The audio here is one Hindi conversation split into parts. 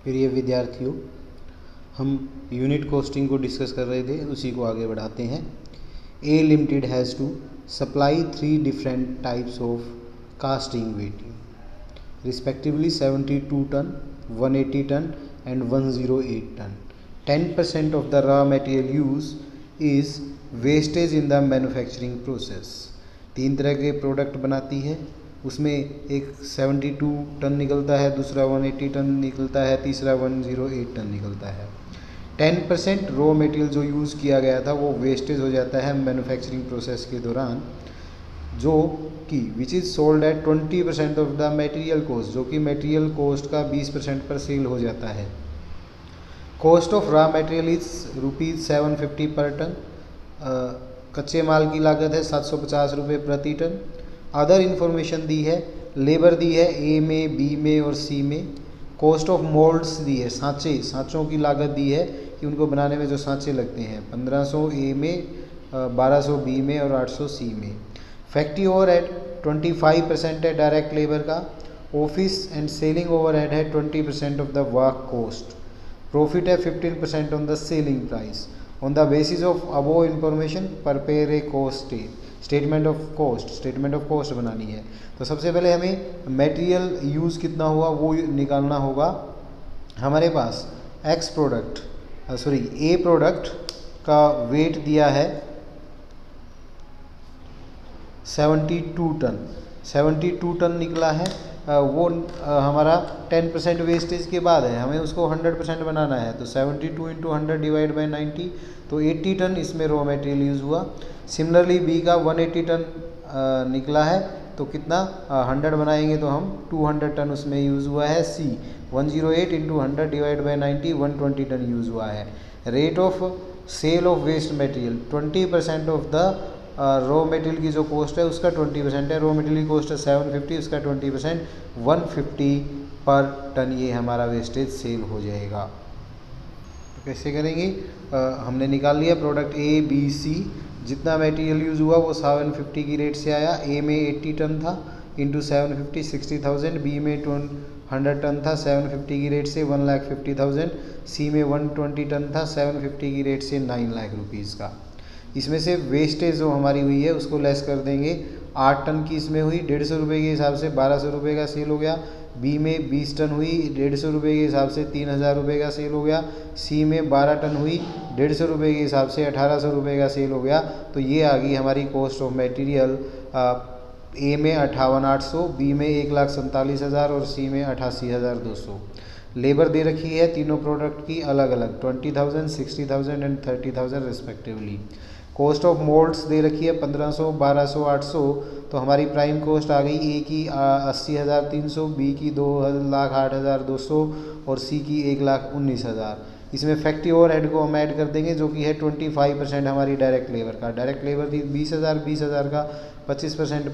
प्रिय विद्यार्थियों, हम यूनिट कॉस्टिंग को डिस्कस कर रहे थे, उसी को आगे बढ़ाते हैं। A limited has to supply 3 different types of casting weighting respectively 72 ton, 180 ton and 108 ton. 10% of the raw material use is wastage in the manufacturing process. 3 तरह के प्रोडक्ट बनाती है, उसमें एक 72 टन निकलता है, दूसरा 180 टन निकलता है, तीसरा 108 टन निकलता है। 10% रॉ मटेरियल जो यूज़ किया गया था वो वेस्टेज हो जाता है मैन्युफैक्चरिंग प्रोसेस के दौरान, जो कि which is sold at 20% of the material cost, जो कि मटेरियल कॉस्ट का 20% पर सेल हो जाता है। Cost of raw material is ₹750 पर टन। कच्चे माल की लागत है 750 रुपये प्रति टन। अदर इन्फॉर्मेशन दी है, लेबर दी है ए में, बी में और सी में। कॉस्ट ऑफ मोल्ड्स दी है, सांचों की लागत दी है कि उनको बनाने में जो सांचे लगते हैं, 1500 ए में, 1200 बी में और 800 सी में। फैक्ट्री ओवरहेड 25% है डायरेक्ट लेबर का। ऑफिस एंड सेलिंग ओवरहेड है 20% of the work cost. Profit है 15% on the selling price. On the basis of above information prepare a cost statement of cost बनानी है। तो सबसे पहले हमें मटेरियल यूज़ कितना हुआ वो निकालना होगा। हमारे पास ए प्रोडक्ट का वेट दिया है 72 टन निकला है। वो हमारा 10% वेस्टेज के बाद है, हमें उसको 100% बनाना है। तो 72 × 100 डिवाइड बाई 90, तो 80 टन इसमें रॉ मटेरियल यूज़ हुआ। सिमिलरली बी का 180 टन निकला है, तो कितना 100 बनाएंगे तो हम 200 टन उसमें यूज़ हुआ है। C 108 × 100 divide by 90, 120 ton use हुआ है। Rate of sale of waste material 20% of the raw material की जो कॉस्ट है उसका 20% है। रॉ मटेरियल की कॉस्ट है 750, उसका 20% 150 पर टन ये हमारा वेस्टेज सेल हो जाएगा। तो कैसे करेंगे? हमने निकाल लिया प्रोडक्ट ए बी सी, जितना मटेरियल यूज़ हुआ वो 750 की रेट से आया। ए में 80 टन था, इंटू 750 60,000। बी में 100 टन था, 750 की रेट से 1,50,000। सी में 120 टन था, 750 की रेट से 9 लाख रुपीज़ का। इसमें से वेस्टेज जो हमारी हुई है उसको लेस कर देंगे। 8 टन की इसमें हुई, 150 रुपये के हिसाब से 1200 रुपये का सेल हो गया। बी में 20 टन हुई, 150 रुपये के हिसाब से 3000 रुपये का सेल हो गया। सी में 12 टन हुई, 150 रुपये के हिसाब से 1800 रुपये का सेल हो गया। तो ये आ गई हमारी कॉस्ट ऑफ मटेरियल। ए में 58,800, बी में 1,47,000 और सी में 88,200। लेबर दे रखी है तीनों प्रोडक्ट की अलग अलग, 20,000, 60,000 and 30,000 respectively. Cost of moulds दे रखी है 1500, 1200, 800। तो हमारी प्राइम कॉस्ट आ गई ए की 80,300, बी की 2,08,200 और सी की 1,19,000। इसमें फैक्ट्री ओवरहेड को हम ऐड कर देंगे, जो कि है 25% हमारी डायरेक्ट लेबर का। डायरेक्ट लेबर थी 20,000 का 25%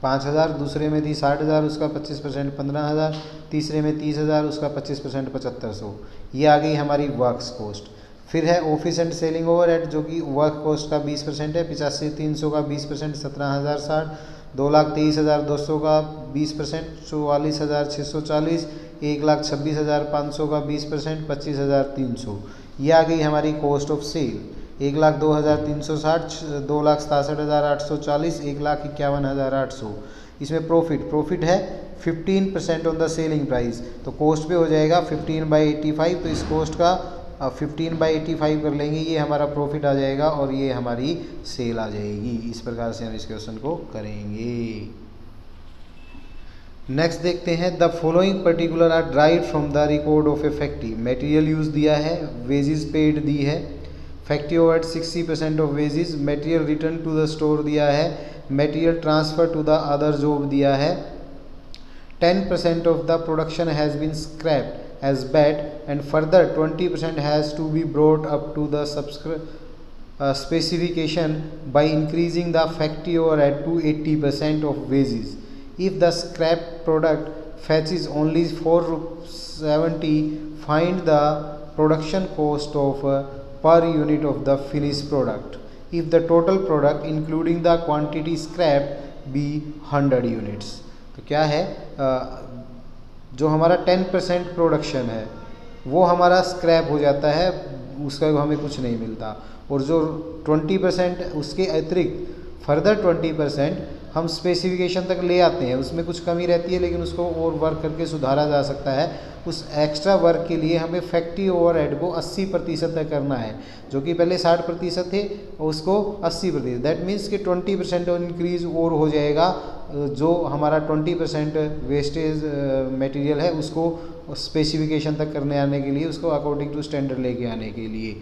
5,000, दूसरे में थी 60,000, उसका 25% 15,000, तीसरे में 30,000, उसका 25% 7,500। ये आ गई हमारी वर्क्स कॉस्ट। फिर है ऑफिस एंड सेलिंग ओवरहेड, जो कि वर्क कॉस्ट का 20% है। 85,300 का 20%, 17,060। 2,23,200 का 20%, 44,640। 1,26,500 का 20%, 25,300। ये आ गई हमारी कॉस्ट ऑफ सेल। 1,02,360, 2,67,840, 1,51,800। इसमें प्रॉफिट है 15% ऑन द सेलिंग प्राइस। तो कॉस्ट पे हो जाएगा 15/85। तो इस कॉस्ट का 15/85 कर लेंगे, ये हमारा प्रॉफिट आ जाएगा और ये हमारी सेल आ जाएगी। इस प्रकार से हम इस क्वेश्चन को करेंगे। नेक्स्ट देखते हैं, the following particular are derived from the record of a factory. Material use दिया है, वेजेस पेड दी है, factory overhead 60% of wages, material return to the store दिया है, material transfer to the other job दिया है। 10% of the production has been scrapped as bad and further 20% has to be brought up to the specification by increasing the factory overhead to 80% of wages. If the scrap product fetches only 470, find the production cost of per unit of the finished product. If the total product including the quantity scrapped be 100 units. तो क्या है, जो हमारा 10% प्रोडक्शन है वो हमारा स्क्रैप हो जाता है, उसका हमें कुछ नहीं मिलता। और जो 20% उसके अतिरिक्त फर्दर 20% हम स्पेसिफिकेशन तक ले आते हैं, उसमें कुछ कमी रहती है लेकिन उसको और वर्क करके सुधारा जा सकता है। उस एक्स्ट्रा वर्क के लिए हमें फैक्ट्री ओवरहेड को 80% तक करना है, जो कि पहले 60% थे उसको 80%। दैट मीन्स कि 20% इंक्रीज और हो जाएगा। जो हमारा 20% वेस्टेज मटेरियल है उसको स्पेसिफिकेशन तक करने आने के लिए, उसको अकॉर्डिंग टू स्टैंडर्ड लेके आने के लिए।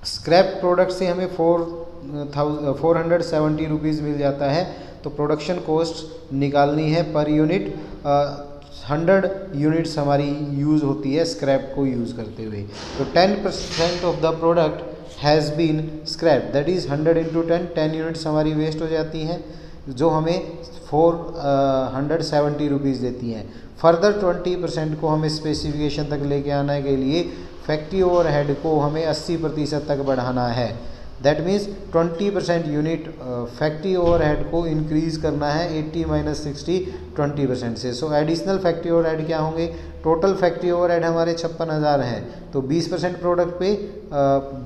स्क्रैप प्रोडक्ट से हमें 470 रुपीज़ मिल जाता है। तो प्रोडक्शन कॉस्ट निकालनी है पर यूनिट, 100 यूनिट्स हमारी यूज़ होती है स्क्रैप को यूज़ करते हुए। तो 10% of the product has been scrap, that is 100 into 10 units हमारी वेस्ट हो जाती हैं, जो हमें 470 रुपीज़ देती हैं। फर्दर 20% को हमें स्पेसिफिकेशन तक लेके आने के लिए फैक्ट्री ओवरहेड को हमें 80% तक बढ़ाना है। That means 20% unit factory overhead को इंक्रीज़ करना है 80 माइनस 60 20% से। सो एडिशनल फैक्ट्री ओवरहेड क्या होंगे? टोटल फैक्ट्री ओवरहेड हमारे 56,000 हैं, तो 20% प्रोडक्ट पे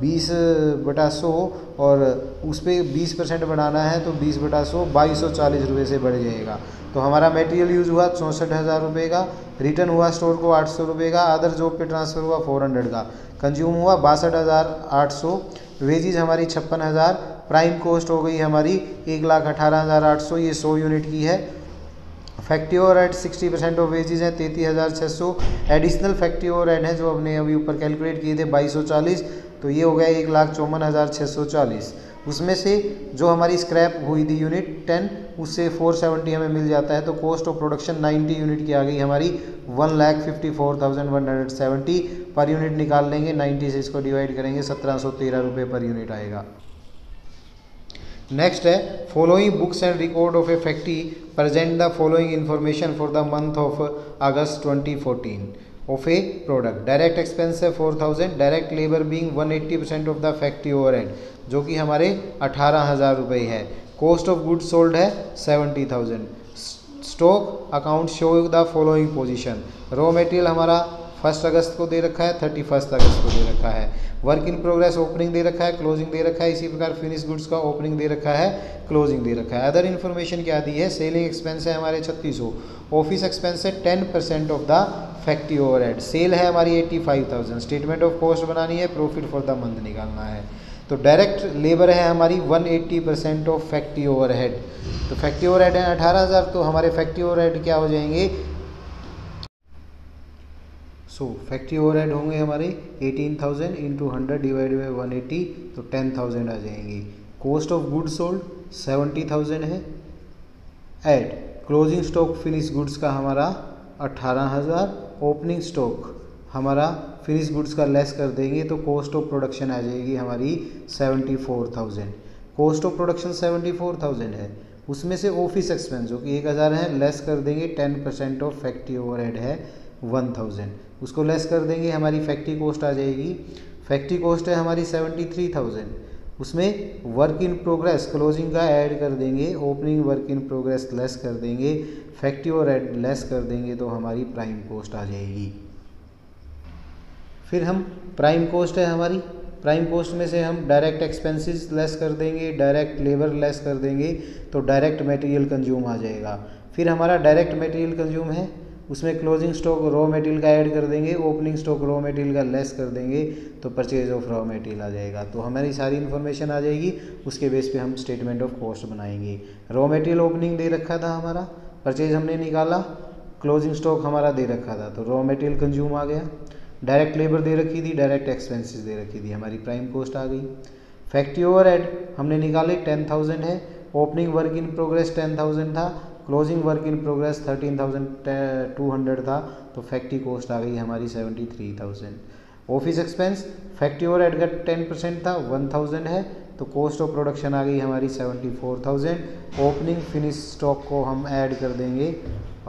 20/100 और उस पर 20% बढ़ाना है तो 20/100 2240 रुपये से बढ़ जाएगा। तो हमारा मटेरियल यूज़ हुआ 64,000 रुपये का, रिटर्न हुआ स्टोर को 800 रुपये का, अदर जॉब पे ट्रांसफ़र हुआ 400 का, कंज्यूम हुआ 62,800, वेजीज हमारी 56,000, प्राइम कॉस्ट हो गई हमारी 1,18,800, ये 100 यूनिट की है। फैक्ट्री ओवरहेड 60% ऑफ वेजेज हैं 33,600, एडिशनल फैक्ट्री ओवरहेड है जो हमने अभी ऊपर कैलकुलेट किए थे 2240, तो ये हो गया 1,54,640। उसमें से जो हमारी स्क्रैप हुई थी यूनिट 10, उससे 470 हमें मिल जाता है। तो कॉस्ट ऑफ प्रोडक्शन 90 यूनिट की आ गई हमारी 1,54,170 पर यूनिट निकाल लेंगे। 90 से इसको डिवाइड करेंगे 1713 रुपये पर यूनिट आएगा। नेक्स्ट है following books and record of a factory present the following information for the month of August 2014 of A product. Direct expense है 4,000, direct labour being 180% of the factory overhead जो कि हमारे 18,000 रुपये है। कॉस्ट ऑफ गुड्स सोल्ड है 70,000। Stock account show the following position. Raw material हमारा 1 अगस्त को दे रखा है, 31 अगस्त को दे रखा है। वर्क इन प्रोग्रेस ओपनिंग दे रखा है, क्लोजिंग दे रखा है। इसी प्रकार फिनिश गुड्स का ओपनिंग दे रखा है, क्लोजिंग दे रखा है। अदर इन्फॉर्मेशन क्या दी है? सेलिंग एक्सपेंस है हमारे 3600, ऑफिस एक्सपेंस है 10% of the factory overhead, sale है हमारी 85,000। स्टेटमेंट ऑफ कॉस्ट बनानी है, प्रॉफिट फॉर द मंथ निकालना है। तो डायरेक्ट लेबर है हमारी 180% ऑफ फैक्ट्री ओवरहेड। तो फैक्ट्री ओवरहेड है 18,000, तो हमारे फैक्ट्री ओवरहेड क्या हो जाएंगे? फैक्ट्री ओवरहेड होंगे हमारे 18,000 इंटू 100 डिवाइड बाई 180, तो 10,000 आ जाएंगी। कॉस्ट ऑफ गुड्स सोल्ड 70,000 है। Add closing stock finish goods का हमारा 18,000, ओपनिंग स्टॉक हमारा फिनिश गुड्स का लेस कर देंगे तो कॉस्ट ऑफ प्रोडक्शन आ जाएगी हमारी 74,000। कॉस्ट ऑफ प्रोडक्शन 74,000 है, उसमें से ऑफिस एक्सपेंस जो कि 1,000 है लेस कर देंगे। 10% ऑफ फैक्ट्री ओवरहेड है 1,000, उसको लेस कर देंगे, हमारी फैक्ट्री कॉस्ट आ जाएगी। फैक्ट्री कॉस्ट है हमारी 73,000, उसमें वर्क इन प्रोग्रेस क्लोजिंग का ऐड कर देंगे, opening work in progress less कर देंगे, फैक्ट्री ओवरहेड लेस कर देंगे तो हमारी प्राइम कॉस्ट आ जाएगी। फिर हम प्राइम कॉस्ट है हमारी, प्राइम कॉस्ट में से हम डायरेक्ट एक्सपेंसेस लेस कर देंगे, डायरेक्ट लेबर लेस कर देंगे तो डायरेक्ट मटेरियल कंज्यूम आ जाएगा। फिर हमारा डायरेक्ट मटेरियल कंज्यूम है, उसमें क्लोजिंग स्टॉक रॉ मटेरियल का ऐड कर देंगे, ओपनिंग स्टॉक रॉ मटेरियल का लेस कर देंगे तो परचेज ऑफ रॉ मटेरियल आ जाएगा। तो हमारी सारी इन्फॉर्मेशन आ जाएगी, उसके बेस पे हम स्टेटमेंट ऑफ कॉस्ट बनाएंगे। रॉ मटेरियल ओपनिंग दे रखा था हमारा, परचेज हमने निकाला, क्लोजिंग स्टॉक हमारा दे रखा था तो रॉ मटेरियल कंज्यूम आ गया। डायरेक्ट लेबर दे रखी थी, डायरेक्ट एक्सपेंसेस दे रखी थी, हमारी प्राइम कॉस्ट आ गई। फैक्ट्री ओवरहेड हमने निकाले 10,000 है, ओपनिंग वर्क इन प्रोग्रेस 10,000 था, क्लोजिंग वर्क इन प्रोग्रेस 13,200 था, तो फैक्ट्री कॉस्ट आ गई हमारी 73,000। ऑफिस एक्सपेंस फैक्ट्री ओवरहेड का 10% था 1,000 है, तो कॉस्ट ऑफ प्रोडक्शन आ गई हमारी 74,000। ओपनिंग फिनिश स्टॉक को हम ऐड कर देंगे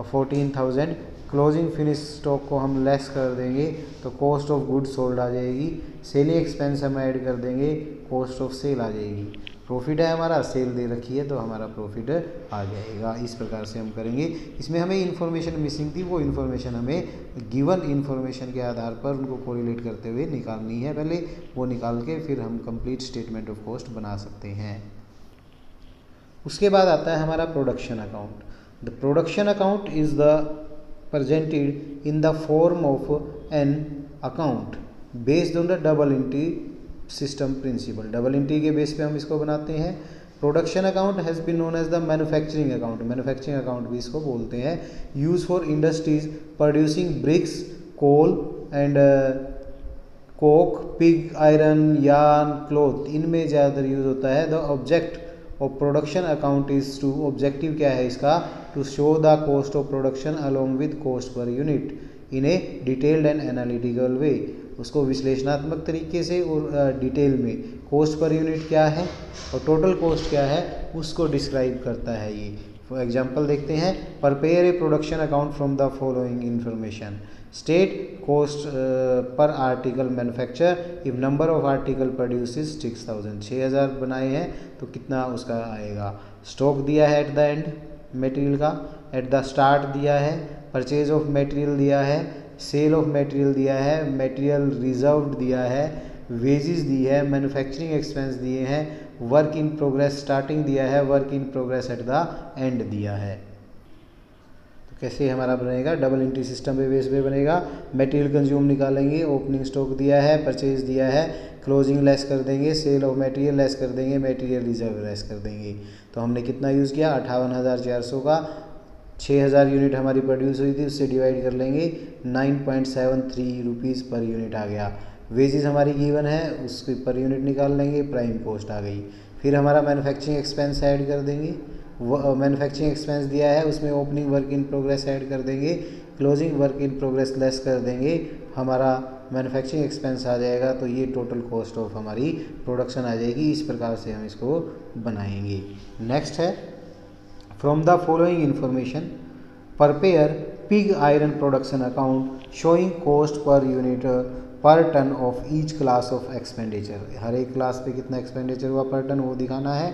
14,000, क्लोजिंग फिनिश स्टॉक को हम लेस कर देंगे तो कॉस्ट ऑफ गुड्स सोल्ड आ जाएगी। सेलिंग एक्सपेंस हम ऐड कर देंगे, कॉस्ट ऑफ सेल आ जाएगी। प्रॉफिट है हमारा, सेल दे रखी है तो हमारा प्रॉफिट आ जाएगा। इस प्रकार से हम करेंगे। इसमें हमें इन्फॉर्मेशन मिसिंग थी, वो इन्फॉर्मेशन हमें गिवन इन्फॉर्मेशन के आधार पर उनको कोरिलेट करते हुए निकालनी है पहले, वो निकाल के फिर हम कंप्लीट स्टेटमेंट ऑफ कॉस्ट बना सकते हैं। उसके बाद आता है हमारा production account. The production account is the presented in the form of an account based on the double entry system principle। Double entry के बेस पे हम इसको बनाते हैं। Production account has been known as the manufacturing account, manufacturing account भी इसको बोलते हैं। Use for industries producing bricks, coal and coke, pig iron, yarn, cloth, इनमें ज़्यादातर यूज होता है। The object of production account is to, objective क्या है इसका, to show the cost of production along with cost per unit in a detailed and analytical वे। उसको विश्लेषणात्मक तरीके से और डिटेल में कॉस्ट पर यूनिट क्या है और टोटल कॉस्ट क्या है उसको डिस्क्राइब करता है ये। फॉर एग्जांपल देखते हैं, prepare a production account from the following information. State cost per article manufacture if number of article produces 6000, 6000 बनाए हैं तो कितना उसका आएगा। स्टॉक दिया है एट द एंड मटेरियल का, एट द स्टार्ट दिया है, परचेज ऑफ मटेरियल दिया है, सेल ऑफ मटेरियल दिया है, मटेरियल रिजर्व्ड दिया है, वेजेस दी है, मैन्युफैक्चरिंग एक्सपेंस दिए हैं, वर्क इन प्रोग्रेस स्टार्टिंग दिया है, work in progress at the end दिया है। तो कैसे हमारा बनेगा, डबल एंट्री सिस्टम पे बेस पे बनेगा। मटेरियल कंज्यूम निकालेंगे, ओपनिंग स्टॉक दिया है, परचेज दिया है, क्लोजिंग लेस कर देंगे, सेल ऑफ मटेरियल लेस कर देंगे, मटेरियल रिजर्व लेस कर देंगे। तो हमने कितना यूज़ किया, 58,400 का 6000 यूनिट हमारी प्रोड्यूस हुई थी, उससे डिवाइड कर लेंगे, 9.73 रुपीज़ पर यूनिट आ गया। वेजेस हमारी गिवन है, उसकी पर यूनिट निकाल लेंगे, प्राइम कॉस्ट आ गई। फिर हमारा मैन्युफैक्चरिंग एक्सपेंस ऐड कर देंगे, वो मैन्युफैक्चरिंग एक्सपेंस दिया है उसमें opening work in progress add कर देंगे, closing work in progress less कर देंगे, हमारा मैन्युफैक्चरिंग एक्सपेंस आ जाएगा। तो ये टोटल कॉस्ट ऑफ हमारी प्रोडक्शन आ जाएगी। इस प्रकार से हम इसको बनाएंगे। नेक्स्ट है, from the following information prepare pig iron production account showing cost per unit per ton of each class of expenditure. हर एक क्लास पे कितना एक्सपेंडिचर हुआ पर टन वो दिखाना है,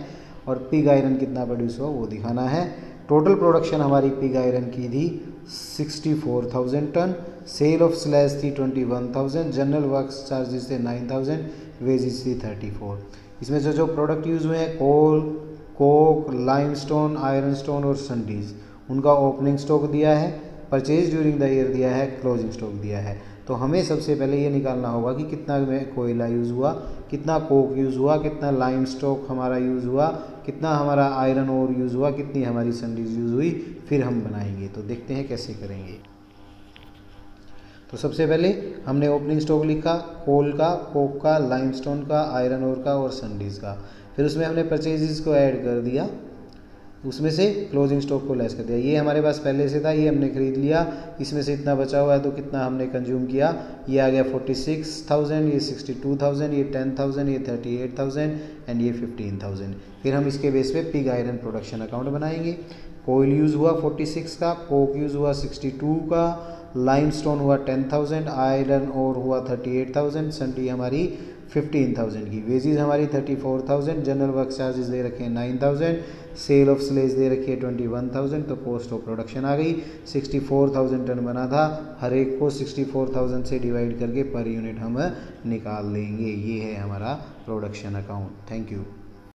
और पिग आयरन कितना प्रोड्यूस हुआ वो दिखाना है। टोटल प्रोडक्शन हमारी पिग आयरन की थी 64,000 टन, सेल ऑफ स्लैश थी 21,000, जनरल वर्क्स चार्जेस थे 9,000, वेजेस थी 34। इसमें जो प्रोडक्ट यूज़ हुए हैं, कोल, कोक, लाइमस्टोन, आयरन स्टोन और संडीज, उनका ओपनिंग स्टॉक दिया है, परचेज ड्यूरिंग द ईयर दिया है, क्लोजिंग स्टॉक दिया है। तो हमें सबसे पहले ये निकालना होगा कि कितना कोयला यूज़ हुआ, कितना कोक यूज़ हुआ, कितना लाइम स्टॉक हमारा यूज़ हुआ, कितना हमारा आयरन और यूज़ हुआ, कितनी हमारी संडीज यूज़ हुई, फिर हम बनाएंगे। तो देखते हैं कैसे करेंगे। तो सबसे पहले हमने ओपनिंग स्टॉक लिखा, कोल का, कोक का, लाइमस्टोन का, आयरन ओर का और संडीज का। फिर उसमें हमने परचेजेस को ऐड कर दिया, उसमें से क्लोजिंग स्टॉक को लेस कर दिया। ये हमारे पास पहले से था, ये हमने खरीद लिया, इसमें से इतना बचा हुआ है तो कितना हमने कंज्यूम किया, ये आ गया 46,000, ये 62,000, ये 10,000, ये 38,000 एंड ये 15,000। फिर हम इसके बेस पे पिग आयरन प्रोडक्शन अकाउंट बनाएंगे। कोयल यूज़ हुआ 46 का, कोक यूज़ हुआ 62 का, लाइमस्टोन हुआ 10,000, आयरन और हुआ 38,000, संडी हमारी 15,000 की, वेजेस हमारी 34,000, जनरल वर्क चार्जेस दे रखे हैं 9,000, सेल ऑफ स्लेज दे रखी है 21,000। तो कॉस्ट ऑफ प्रोडक्शन आ गई 64,000 टन बना था, हर एक को 64,000 से डिवाइड करके पर यूनिट हम निकाल लेंगे। ये है हमारा प्रोडक्शन अकाउंट। Thank you.